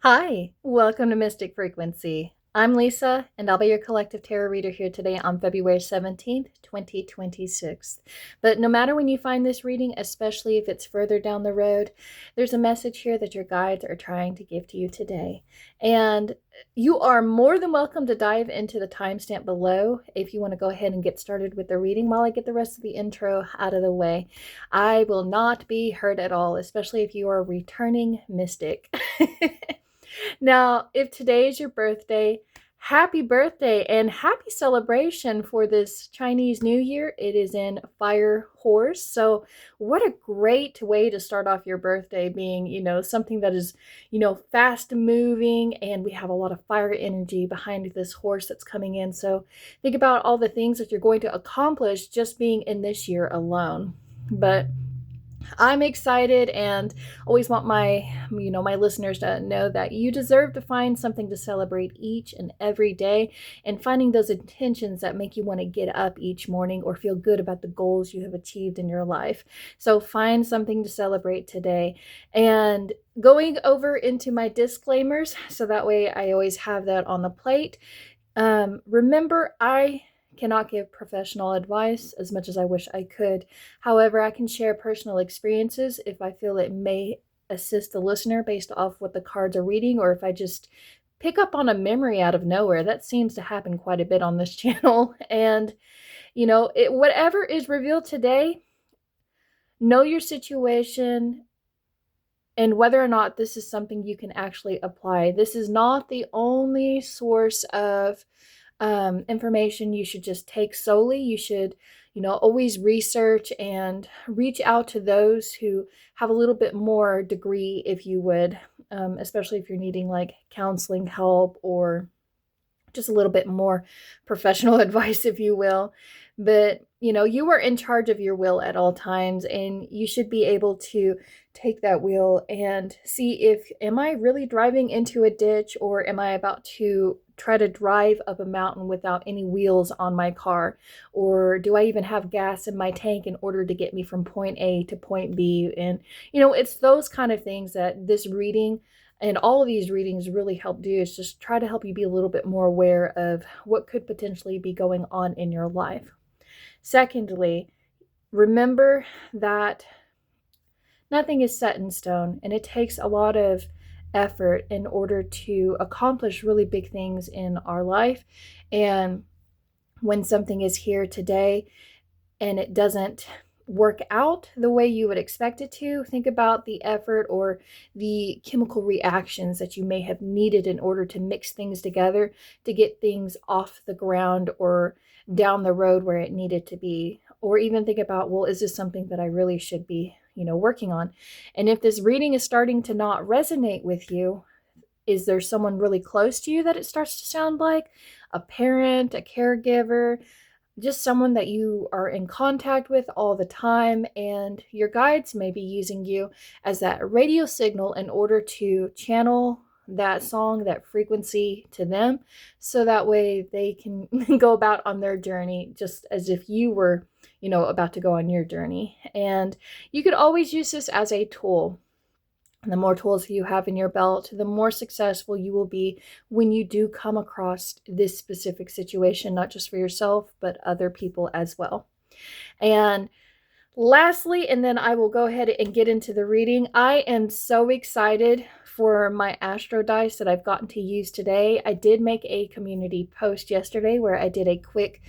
Hi, welcome to Mystic Frequency. I'm Lisa, and I'll be your collective tarot reader here today on February 17th, 2026. But no matter when you find this reading, especially if it's further down the road, there's a message here that your guides are trying to give to you today. And you are more than welcome to dive into the timestamp below if you want to go ahead and get started with the reading while I get the rest of the intro out of the way. I will not be hurt at all, especially if you are a returning mystic. Now, if today is your birthday, happy birthday and happy celebration for this Chinese New Year. It is in Fire Horse. So, what a great way to start off your birthday being, something that is, fast moving, and we have a lot of fire energy behind this horse that's coming in. So, think about all the things that you're going to accomplish just being in this year alone. But I'm excited and always want my listeners to know that you deserve to find something to celebrate each and every day, and finding those intentions that make you want to get up each morning or feel good about the goals you have achieved in your life. So find something to celebrate today. And going over into my disclaimers, so that way I always have that on the plate. Remember, I cannot give professional advice as much as I wish I could. However, I can share personal experiences if I feel it may assist the listener based off what the cards are reading, or if I just pick up on a memory out of nowhere. That seems to happen quite a bit on this channel. And, whatever is revealed today, know your situation and whether or not this is something you can actually apply. This is not the only source of information you should just take solely. You should, always research and reach out to those who have a little bit more degree, if you would, especially if you're needing like counseling help or just a little bit more professional advice, if you will. But, you are in charge of your will at all times, and you should be able to take that wheel and see if, am I really driving into a ditch, or am I about to try to drive up a mountain without any wheels on my car? Or do I even have gas in my tank in order to get me from point A to point B? And, it's those kind of things that this reading and all of these readings really help do, is just try to help you be a little bit more aware of what could potentially be going on in your life. Secondly, remember that nothing is set in stone, and it takes a lot of effort in order to accomplish really big things in our life. And when something is here today and it doesn't work out the way you would expect it to, think about the effort or the chemical reactions that you may have needed in order to mix things together to get things off the ground or down the road where it needed to be. Or even think about, well, is this something that I really should be, working on? And if this reading is starting to not resonate with you, is there someone really close to you that it starts to sound like? A parent, a caregiver, just someone that you are in contact with all the time, and your guides may be using you as that radio signal in order to channel that song, that frequency to them, so that way they can go about on their journey just as if you were, about to go on your journey. And you could always use this as a tool. The more tools you have in your belt, the more successful you will be when you do come across this specific situation, not just for yourself, but other people as well. And lastly, and then I will go ahead and get into the reading, I am so excited for my astro dice that I've gotten to use today. I did make a community post yesterday where I did a quick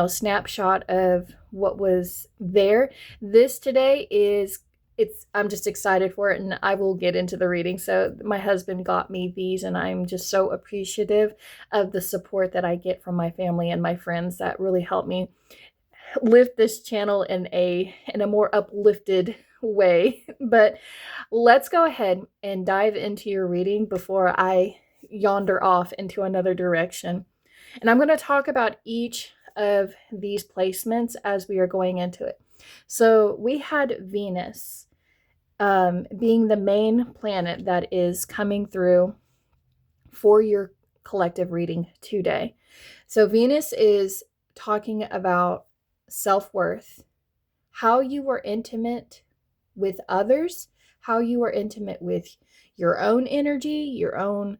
snapshot of what was there. This today is I'm just excited for it, and I will get into the reading. So my husband got me these, and I'm just so appreciative of the support that I get from my family and my friends that really help me lift this channel in a more uplifted way. But let's go ahead and dive into your reading before I yonder off into another direction. And I'm going to talk about each of these placements as we are going into it. So we had Venus being the main planet that is coming through for your collective reading today. So Venus is talking about self-worth, how you are intimate with others, how you are intimate with your own energy, your own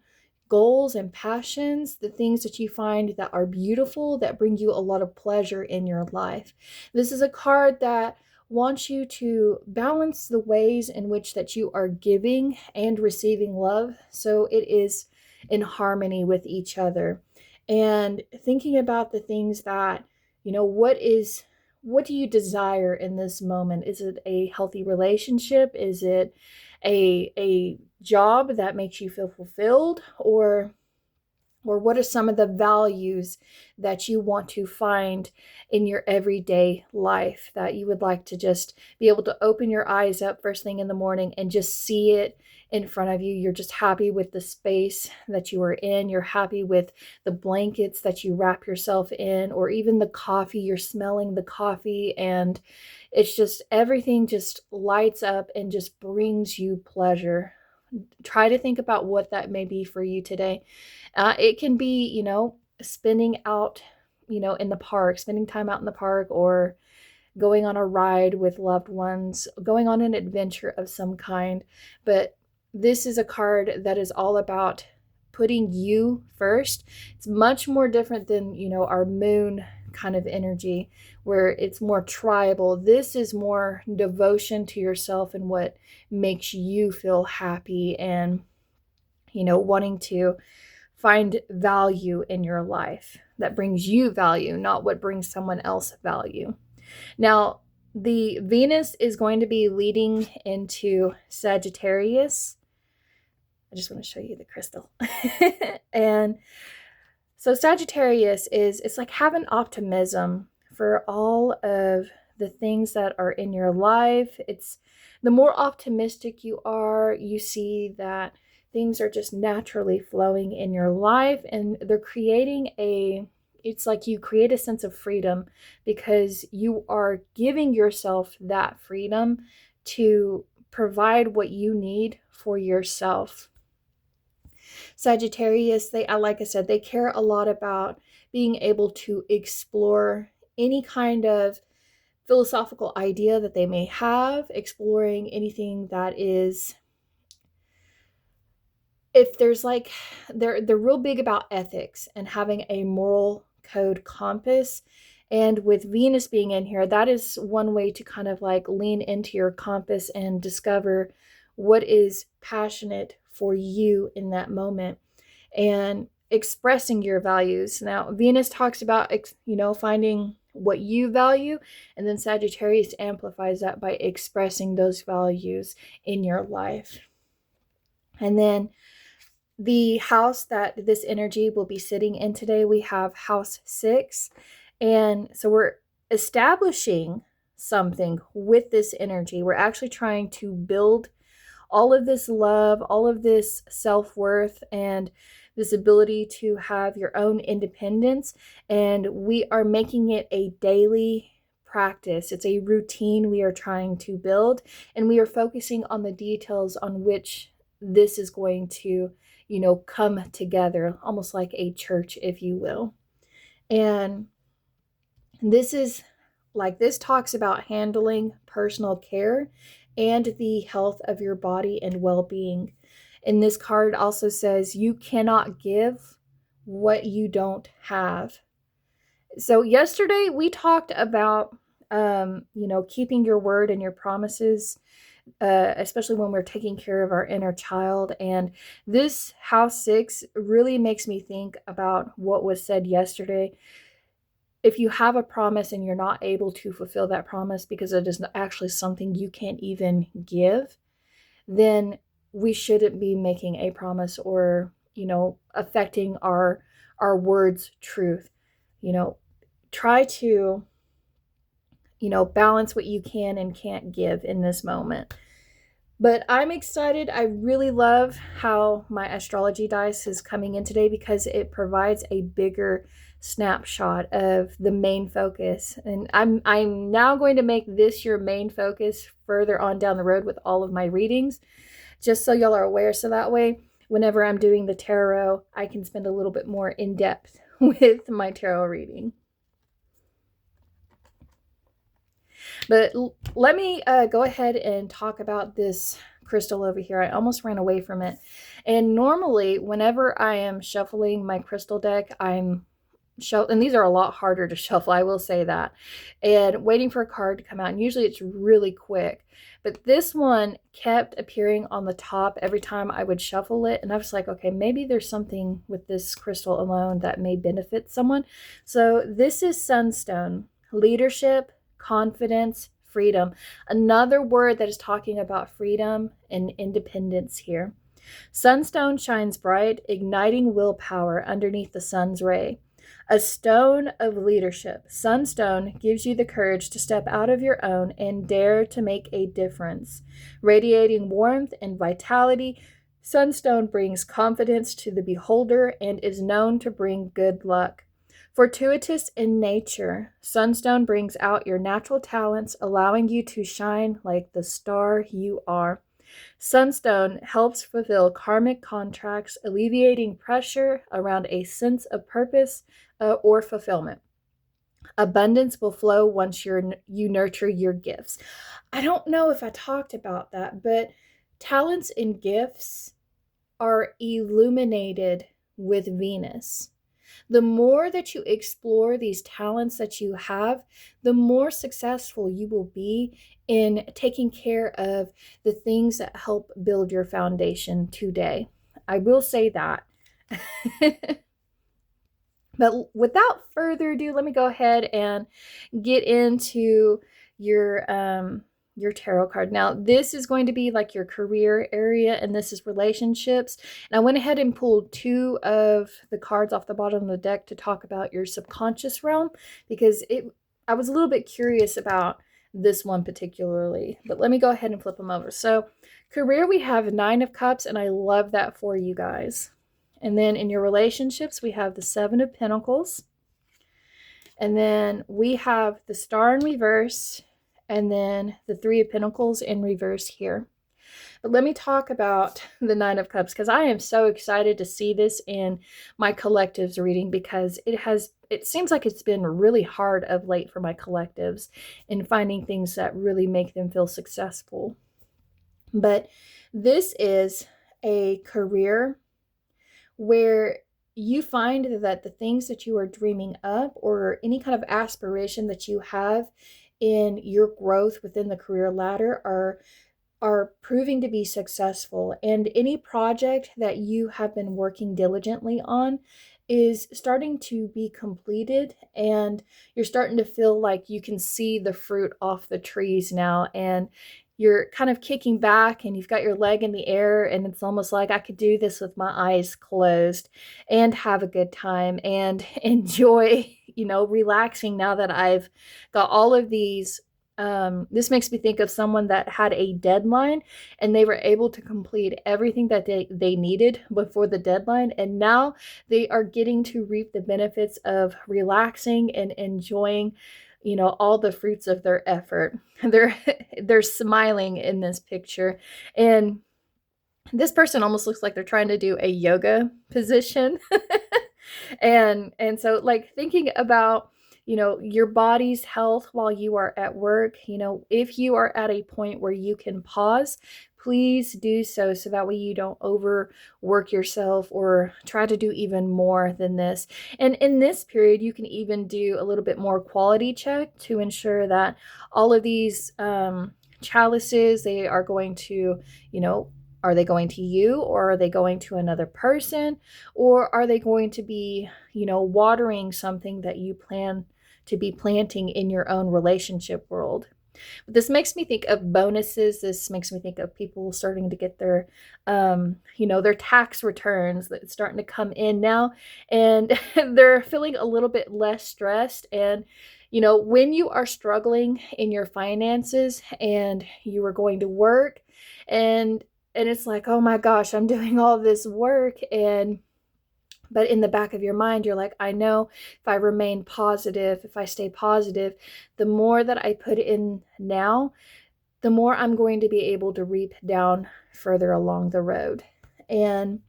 goals and passions, the things that you find that are beautiful, that bring you a lot of pleasure in your life. This is a card that wants you to balance the ways in which that you are giving and receiving love, so it is in harmony with each other. And thinking about the things that, what do you desire in this moment? Is it a healthy relationship? Is it a job that makes you feel fulfilled? Or what are some of the values that you want to find in your everyday life that you would like to just be able to open your eyes up first thing in the morning and just see it in front of you? You're just happy with the space that you are in. You're happy with the blankets that you wrap yourself in, or even the coffee. You're smelling the coffee, and it's just everything just lights up and just brings you pleasure. Try to think about what that may be for you today. It can be, spending out, in the park, spending time out in the park, or going on a ride with loved ones, going on an adventure of some kind. But this is a card that is all about putting you first. It's much more different than, our moon kind of energy, where it's more tribal. This is more devotion to yourself and what makes you feel happy, and, wanting to find value in your life that brings you value, not what brings someone else value. Now, the Venus is going to be leading into Sagittarius. I just want to show you the crystal. And so Sagittarius it's like having optimism for all of the things that are in your life. It's the more optimistic you are, you see that things are just naturally flowing in your life, and they're creating it's like you create a sense of freedom because you are giving yourself that freedom to provide what you need for yourself. Sagittarius, like I said, they care a lot about being able to explore any kind of philosophical idea that they may have, exploring anything that is, if there's like, they're real big about ethics and having a moral code compass. And with Venus being in here, that is one way to kind of like lean into your compass and discover what is passionate for you in that moment and expressing your values. Now, Venus talks about, finding what you value, and then Sagittarius amplifies that by expressing those values in your life. And then the house that this energy will be sitting in today, we have house 6. And so we're establishing something with this energy. We're actually trying to build all of this love, all of this self-worth, and this ability to have your own independence. And we are making it a daily practice. It's a routine we are trying to build, and we are focusing on the details on which this is going to, come together, almost like a church, if you will. And this talks about handling personal care and the health of your body and well-being. And this card also says you cannot give what you don't have. So yesterday we talked about, keeping your word and your promises, especially when we're taking care of our inner child. And this house 6 really makes me think about what was said yesterday. If you have a promise and you're not able to fulfill that promise because it is actually something you can't even give, then we shouldn't be making a promise or, affecting our words' truth. Try to, balance what you can and can't give in this moment. But I'm excited. I really love how my astrology dice is coming in today because it provides a bigger snapshot of the main focus. And I'm now going to make this your main focus further on down the road with all of my readings, just so y'all are aware. So that way, whenever I'm doing the tarot, I can spend a little bit more in depth with my tarot reading. But let me go ahead and talk about this crystal over here. I almost ran away from it. And normally, whenever I am shuffling my crystal deck, and these are a lot harder to shuffle, I will say that, and waiting for a card to come out, and usually it's really quick, but this one kept appearing on the top every time I would shuffle it, and I was like, okay, maybe there's something with this crystal alone that may benefit someone. So this is Sunstone. Leadership, confidence, freedom. Another word that is talking about freedom and independence here. Sunstone shines bright, igniting willpower underneath the sun's ray. A stone of leadership. Sunstone gives you the courage to step out of your own and dare to make a difference. Radiating warmth and vitality, Sunstone brings confidence to the beholder and is known to bring good luck. Fortuitous in nature, Sunstone brings out your natural talents, allowing you to shine like the star you are. Sunstone helps fulfill karmic contracts, alleviating pressure around a sense of purpose or fulfillment. Abundance will flow once you nurture your gifts. I don't know if I talked about that, but talents and gifts are illuminated with Venus. The more that you explore these talents that you have, the more successful you will be in taking care of the things that help build your foundation today. I will say that. But without further ado, let me go ahead and get into your tarot card. Now, this is going to be like your career area, and this is relationships. And I went ahead and pulled 2 of the cards off the bottom of the deck to talk about your subconscious realm, because I was a little bit curious about this one particularly. But let me go ahead and flip them over. So career, we have 9 of Cups, and I love that for you guys. And then in your relationships, we have the 7 of Pentacles. And then we have the Star in reverse, and then the 3 of Pentacles in reverse here. But let me talk about the 9 of Cups, because I am so excited to see this in my collectives reading, because it seems like it's been really hard of late for my collectives in finding things that really make them feel successful. But this is a career where you find that the things that you are dreaming up, or any kind of aspiration that you have in your growth within the career ladder, are proving to be successful. And any project that you have been working diligently on is starting to be completed, and you're starting to feel like you can see the fruit off the trees now, and you're kind of kicking back and you've got your leg in the air, and it's almost like I could do this with my eyes closed and have a good time and enjoy, relaxing now that I've got all of these. This makes me think of someone that had a deadline, and they were able to complete everything that they needed before the deadline, and now they are getting to reap the benefits of relaxing and enjoying all the fruits of their effort. They're smiling in this picture, and this person almost looks like they're trying to do a yoga position. and so, like, thinking about your body's health while you are at work, if you are at a point where you can pause, please do so that way you don't overwork yourself or try to do even more than this. And in this period, you can even do a little bit more quality check to ensure that all of these chalices, they are going to, are they going to you, or are they going to another person, or are they going to be, watering something that you plan to be planting in your own relationship world? But this makes me think of bonuses. This makes me think of people starting to get their, their tax returns that's starting to come in now, and they're feeling a little bit less stressed. And, when you are struggling in your finances and you are going to work, and it's like, oh my gosh, I'm doing all this work, but in the back of your mind, you're like, I know if I remain positive, if I stay positive, the more that I put in now, the more I'm going to be able to reap down further along the road. And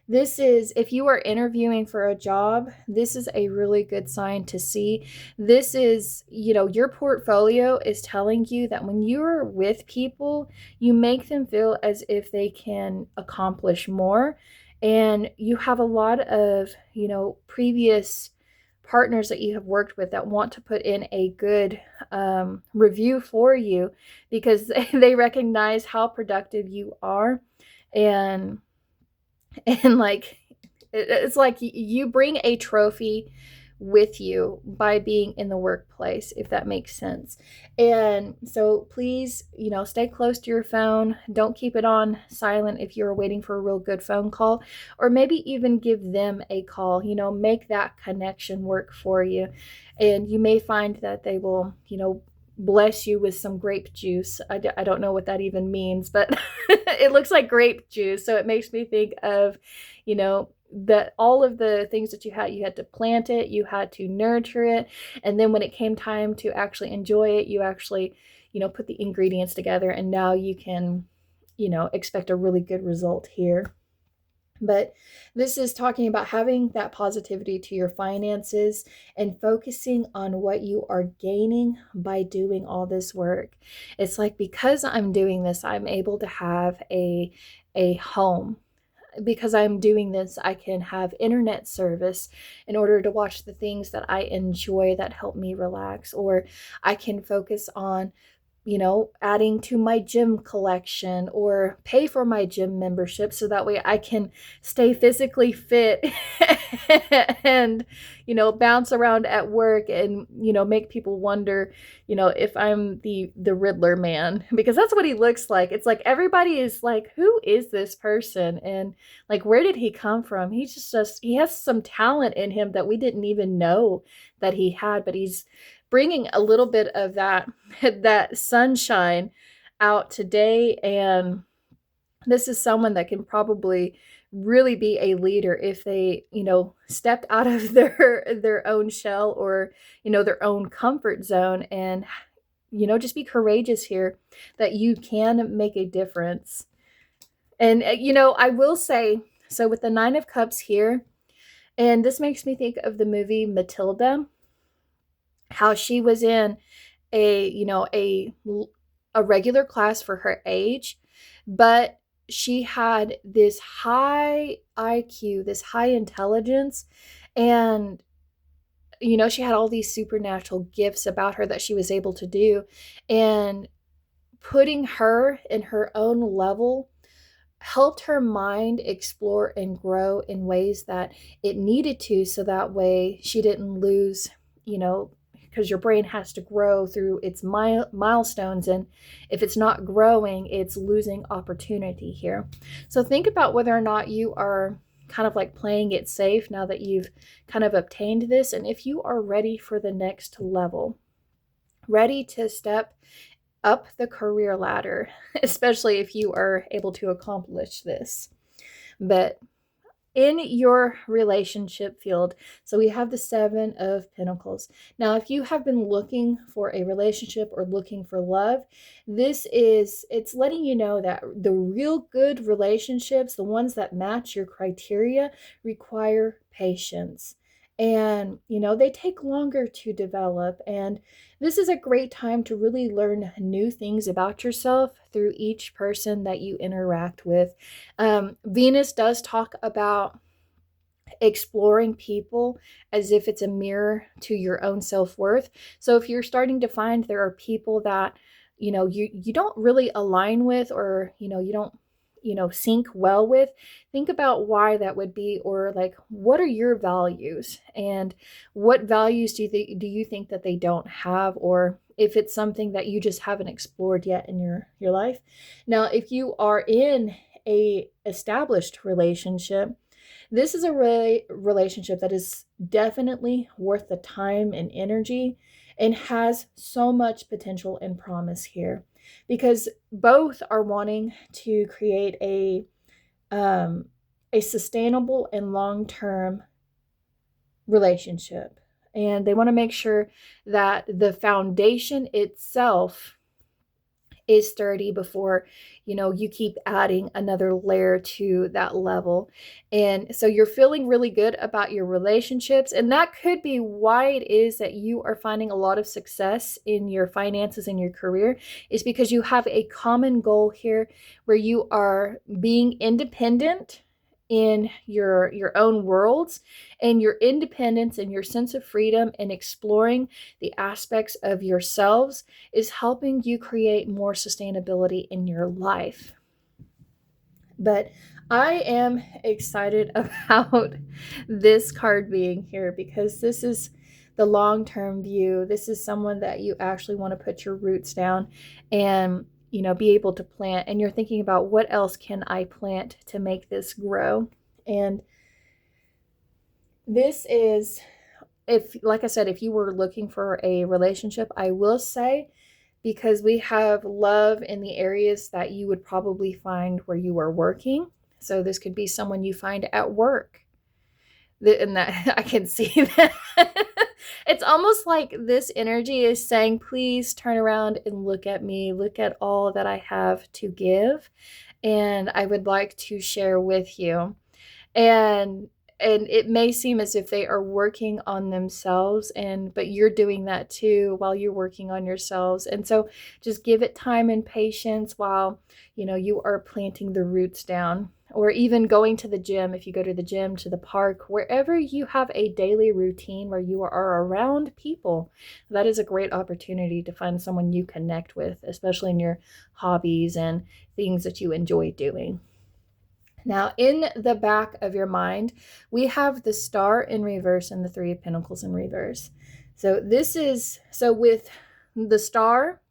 This is, if you are interviewing for a job, this is a really good sign to see. This is, your portfolio is telling you that when you're with people, you make them feel as if they can accomplish more. And you have a lot of, previous partners that you have worked with that want to put in a good review for you because they recognize how productive you are. And like it's like you bring a trophy with you by being in the workplace, if that makes sense. And so please, stay close to your phone. Don't keep it on silent if you're waiting for a real good phone call, or maybe even give them a call. Make that connection work for you. And you may find that they will, bless you with some grape juice. I don't know what that even means, but it looks like grape juice. So it makes me think of, that all of the things that you had to plant it, you had to nurture it. And then when it came time to actually enjoy it, you actually, put the ingredients together, and now you can, expect a really good result here. But this is talking about having that positivity to your finances and focusing on what you are gaining by doing all this work. It's like, because I'm doing this, I'm able to have a home. Because I'm doing this, I can have internet service in order to watch the things that I enjoy that help me relax, or I can focus on, adding to my gym collection, or pay for my gym membership so that way I can stay physically fit and, bounce around at work and, make people wonder, if I'm the Riddler man, because that's what he looks like. It's like everybody is like, who is this person? And like, where did he come from? He's just he has some talent in him that we didn't even know that he had, but he's bringing a little bit of that that sunshine out today. And this is someone that can probably really be a leader if they, stepped out of their own shell, or, their own comfort zone, and, just be courageous here that you can make a difference. And, I will say, so with the Nine of Cups here, and this makes me think of the movie Matilda, how she was in a regular class for her age, but she had this high IQ, this high intelligence, and she had all these supernatural gifts about her that she was able to do. And putting her in her own level helped her mind explore and grow in ways that it needed to, so that way she didn't lose, because your brain has to grow through its milestones, and if it's not growing, it's losing opportunity here. So think about whether or not you are kind of like playing it safe now that you've kind of obtained this, and if you are ready for the next level, ready to step up the career ladder, especially if you are able to accomplish this. But in your relationship field, so we have the Seven of Pentacles. Now, if you have been looking for a relationship or looking for love, it's letting you know that the real good relationships, the ones that match your criteria, require patience. And, they take longer to develop. And this is a great time to really learn new things about yourself through each person that you interact with. Venus does talk about exploring people as if it's a mirror to your own self-worth. So if you're starting to find there are people that, you don't really align with, or, you don't, sync well with, think about why that would be, or like, what are your values, and what values do you think that they don't have, or if it's something that you just haven't explored yet in your life. Now, if you are in a established relationship, this is a relationship that is definitely worth the time and energy, and has so much potential and promise here, because both are wanting to create a sustainable and long-term relationship. And they want to make sure that the foundation itself is sturdy before, you keep adding another layer to that level. And so you're feeling really good about your relationships. And that could be why it is that you are finding a lot of success in your finances and your career, is because you have a common goal here where you are being independent in your own worlds, and your independence and your sense of freedom and exploring the aspects of yourselves is helping you create more sustainability in your life. But I am excited about this card being here because this is the long-term view. This is someone that you actually want to put your roots down and be able to plant, and you're thinking about what else can I plant to make this grow. And this is, if, like I said, if you were looking for a relationship, I will say, because we have love in the areas that you would probably find where you are working. So this could be someone you find at work. And that I can see that. It's almost like this energy is saying, please turn around and look at me, look at all that I have to give, and I would like to share with you. And it may seem as if they are working on themselves, but you're doing that too while you're working on yourselves. And so just give it time and patience while you are planting the roots down. Or even going to the gym, if you go to the gym, to the park, wherever you have a daily routine where you are around people, that is a great opportunity to find someone you connect with, especially in your hobbies and things that you enjoy doing. Now, in the back of your mind, we have the Star in reverse and the Three of Pentacles in reverse. So with the Star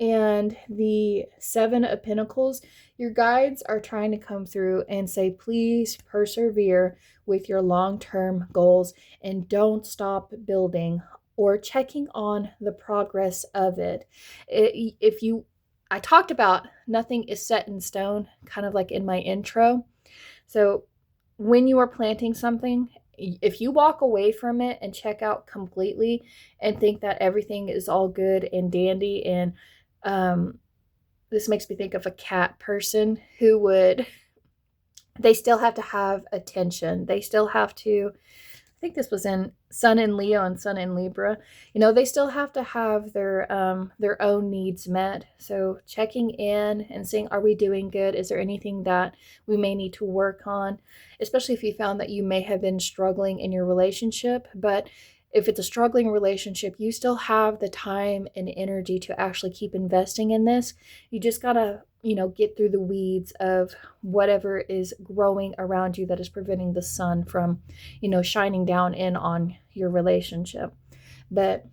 and the Seven of Pentacles, your guides are trying to come through and say, please persevere with your long-term goals and don't stop building or checking on the progress of it. I talked about nothing is set in stone, kind of like in my intro. So when you are planting something, if you walk away from it and check out completely and think that everything is all good and dandy, and this makes me think of a cat person they still have to have attention. They still have to, I think this was in Sun in Leo and Sun in Libra, they still have to have their own needs met. So checking in and seeing, are we doing good? Is there anything that we may need to work on? Especially if you found that you may have been struggling in your relationship. But if it's a struggling relationship, you still have the time and energy to actually keep investing in this. You just gotta, get through the weeds of whatever is growing around you that is preventing the sun from, shining down in on your relationship. But,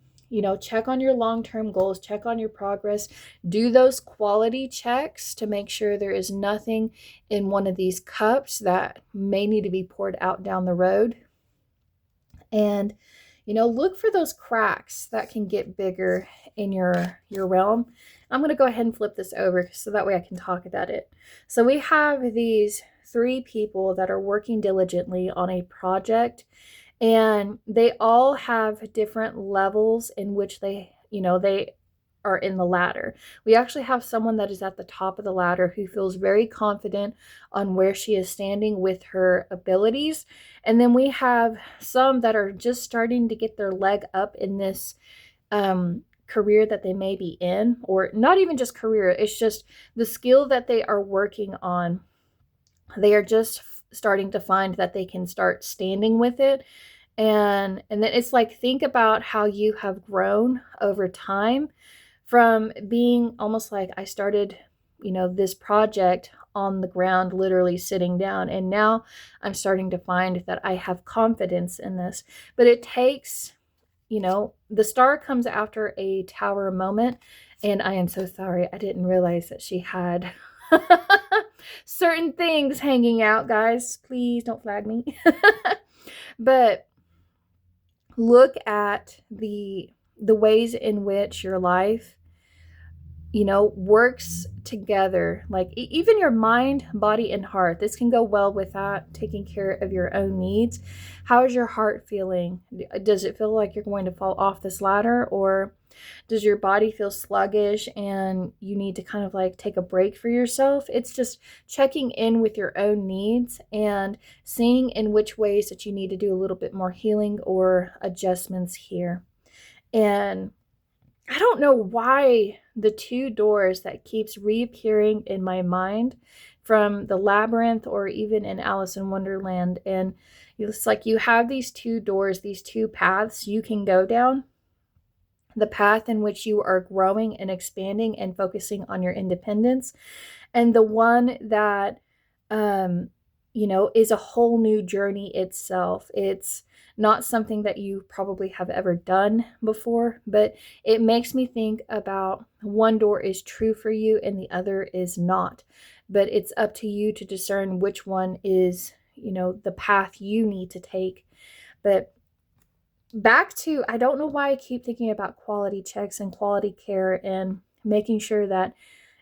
check on your long-term goals, check on your progress, do those quality checks to make sure there is nothing in one of these cups that may need to be poured out down the road. And look for those cracks that can get bigger in your realm. I'm going to go ahead and flip this over so that way I can talk about it. So we have these three people that are working diligently on a project, and they all have different levels in which they are in the ladder. We actually have someone that is at the top of the ladder who feels very confident on where she is standing with her abilities. And then we have some that are just starting to get their leg up in this career that they may be in, or not even just career, it's just the skill that they are working on. They are just starting to find that they can start standing with it. And then it's like, think about how you have grown over time from being almost like, I started, this project on the ground, literally sitting down, and now I'm starting to find that I have confidence in this. But it takes, the Star comes after a Tower moment, and I am so sorry, I didn't realize that she had certain things hanging out, guys. Please don't flag me. But look at the ways in which your life works together. Like even your mind, body, and heart. This can go well without taking care of your own needs. How is your heart feeling? Does it feel like you're going to fall off this ladder, or does your body feel sluggish and you need to kind of like take a break for yourself? It's just checking in with your own needs and seeing in which ways that you need to do a little bit more healing or adjustments here. And I don't know why the two doors that keeps reappearing in my mind from the labyrinth or even in Alice in Wonderland. And it's like you have these two doors, these two paths you can go down. The path in which you are growing and expanding and focusing on your independence, and the one that is a whole new journey itself. It's not something that you probably have ever done before, but it makes me think about one door is true for you and the other is not. But it's up to you to discern which one is, the path you need to take. But back to, I don't know why I keep thinking about quality checks and quality care and making sure that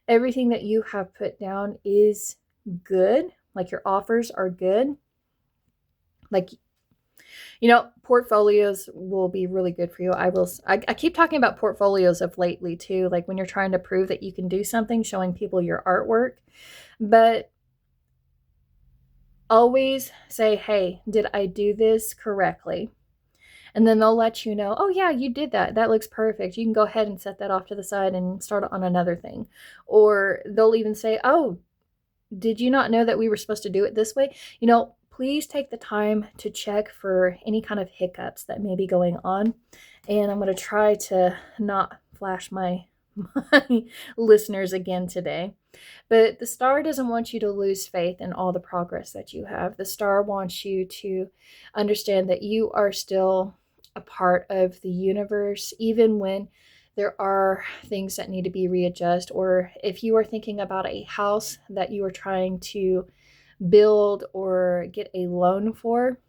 everything that you have put down is good, like your offers are good. Like, portfolios will be really good for you. I keep talking about portfolios of lately too, like when you're trying to prove that you can do something, showing people your artwork. But always say, hey, did I do this correctly? And then they'll let you know, oh yeah, you did that. That looks perfect. You can go ahead and set that off to the side and start on another thing. Or they'll even say, oh, did you not know that we were supposed to do it this way? Please take the time to check for any kind of hiccups that may be going on. And I'm going to try to not flash my listeners again today. But the star doesn't want you to lose faith in all the progress that you have. The star wants you to understand that you are still a part of the universe, even when there are things that need to be readjusted, or if you are thinking about a house that you are trying to build or get a loan for.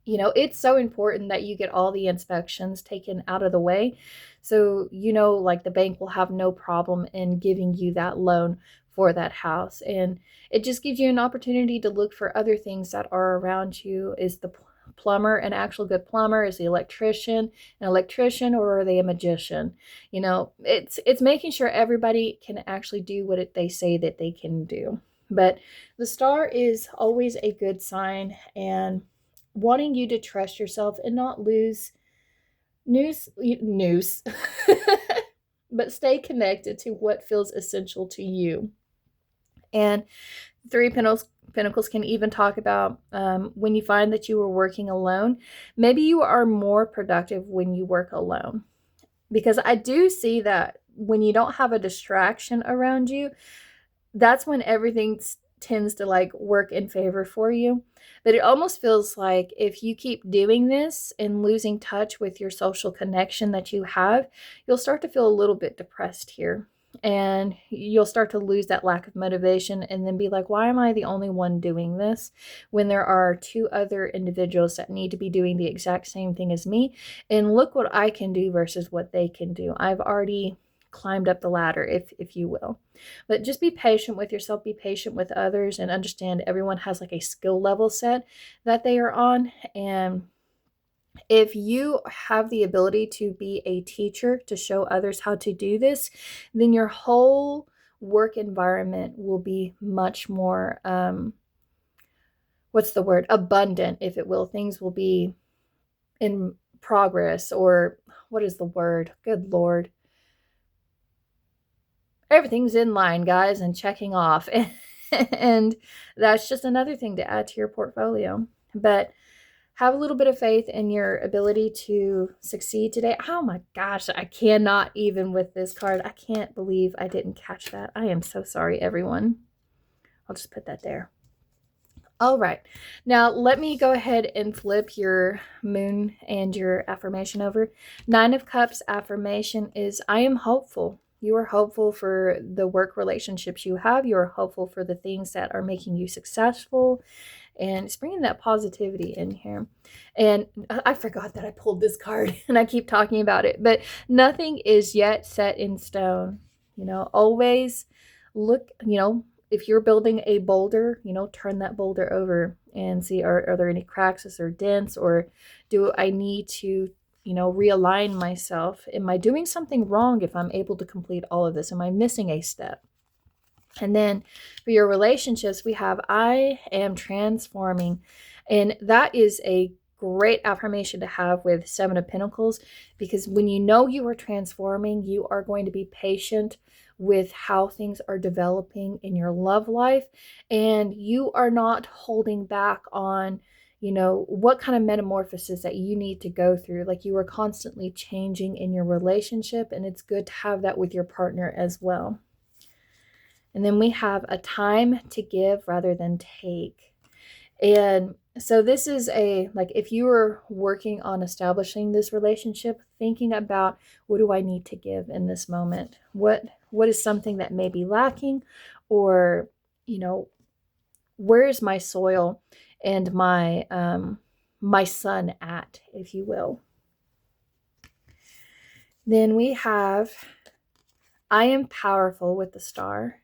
It's so important that you get all the inspections taken out of the way. So, like the bank will have no problem in giving you that loan for that house. And it just gives you an opportunity to look for other things that are around you. Is the plumber an actual good plumber? Is the electrician an electrician, or are they a magician? It's making sure everybody can actually do what they say that they can do. But the star is always a good sign, and wanting you to trust yourself and not lose news, but stay connected to what feels essential to you. And Three Pentacles can even talk about when you find that you are working alone, maybe you are more productive when you work alone. Because I do see that when you don't have a distraction around you, that's when everything tends to like work in favor for you. But it almost feels like if you keep doing this and losing touch with your social connection that you have, you'll start to feel a little bit depressed here. And you'll start to lose that lack of motivation and then be like, why am I the only one doing this when there are two other individuals that need to be doing the exact same thing as me? And look what I can do versus what they can do. I've already climbed up the ladder, if you will. But just be patient with yourself, be patient with others, and understand everyone has like a skill level set that they are on. And if you have the ability to be a teacher to show others how to do this, then your whole work environment will be much more abundant, if it will. Things will be in progress, or what is the word? Good Lord. Everything's in line, guys, and checking off. And that's just another thing to add to your portfolio. But have a little bit of faith in your ability to succeed today. Oh my gosh, I cannot even with this card. I can't believe I didn't catch that. I am so sorry, everyone. I'll just put that there. All right. Now, let me go ahead and flip your moon and your affirmation over. 9 of Cups affirmation is, I am hopeful. You are hopeful for the work relationships you have. You are hopeful for the things that are making you successful. And it's bringing that positivity in here. And I forgot that I pulled this card and I keep talking about it. But nothing is yet set in stone. Always look, if you're building a boulder, turn that boulder over and see, are there any cracks? Is there dents? Or do I need to, realign myself? Am I doing something wrong if I'm able to complete all of this? Am I missing a step? And then for your relationships, we have I am transforming. And that is a great affirmation to have with Seven of Pentacles, because when you know you are transforming, you are going to be patient with how things are developing in your love life. And you are not holding back on, what kind of metamorphosis that you need to go through. Like, you are constantly changing in your relationship, and it's good to have that with your partner as well. And then we have a time to give rather than take. And so this is like, if you were working on establishing this relationship, thinking about, what do I need to give in this moment? What is something that may be lacking? Or, where is my soil and my my sun at, if you will? Then we have I am powerful with the star.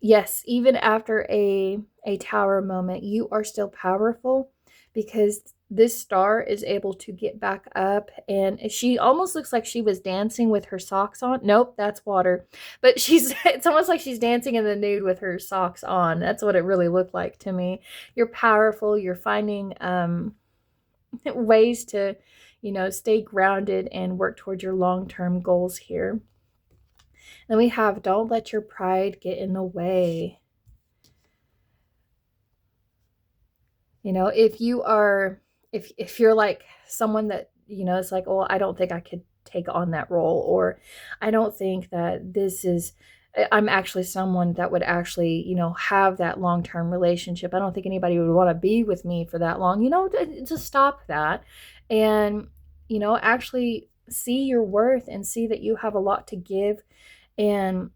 Yes, even after a tower moment, you are still powerful, because this star is able to get back up, and she almost looks like she was dancing with her socks on. Nope, that's water. But it's almost like she's dancing in the nude with her socks on. That's what it really looked like to me. You're powerful. You're finding ways to, stay grounded and work towards your long-term goals here. Then we have, don't let your pride get in the way. If you're like someone that, it's like, oh, I don't think I could take on that role, or I don't think that I'm actually someone that would actually, have that long-term relationship. I don't think anybody would want to be with me for that long, to stop that. And, actually see your worth and see that you have a lot to give. And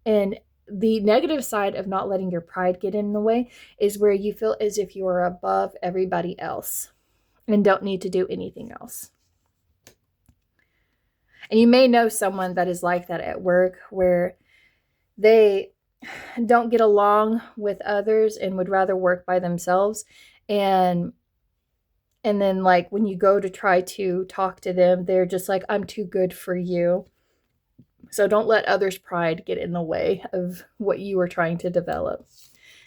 the negative side of not letting your pride get in the way is where you feel as if you are above everybody else and don't need to do anything else. And you may know someone that is like that at work, where they don't get along with others and would rather work by themselves. And then, like, when you go to try to talk to them, they're just like, I'm too good for you. So don't let others' pride get in the way of what you are trying to develop.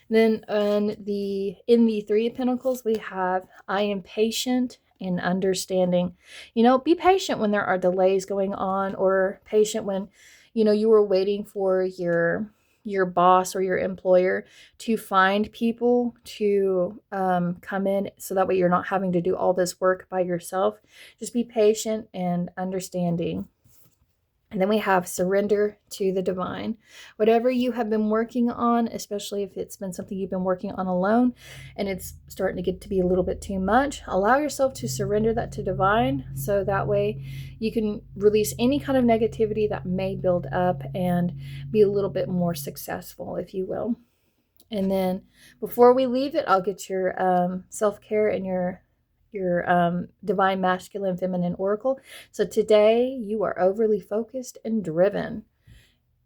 Then in the Three of Pentacles, we have I am patient and understanding. Be patient when there are delays going on, or patient when, you were waiting for your boss or your employer to find people to come in, so that way you're not having to do all this work by yourself. Just be patient and understanding. And then we have surrender to the divine. Whatever you have been working on, especially if it's been something you've been working on alone and it's starting to get to be a little bit too much, allow yourself to surrender that to divine, so that way you can release any kind of negativity that may build up and be a little bit more successful, if you will. And then before we leave it, I'll get your self-care and your divine masculine feminine oracle. So today you are overly focused and driven.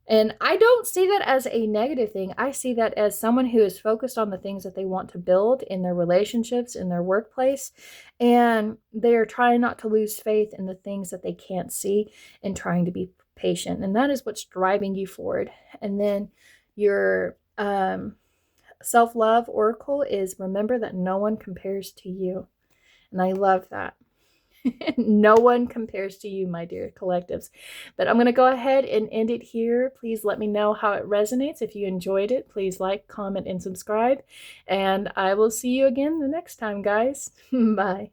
And I don't see that as a negative thing. I see that as someone who is focused on the things that they want to build in their relationships, in their workplace, and they are trying not to lose faith in the things that they can't see, and trying to be patient. And that is what's driving you forward. And then your self-love oracle is, remember that no one compares to you. And I love that. No one compares to you, my dear collectives. But I'm going to go ahead and end it here. Please let me know how it resonates. If you enjoyed it, please like, comment, and subscribe. And I will see you again the next time, guys. Bye.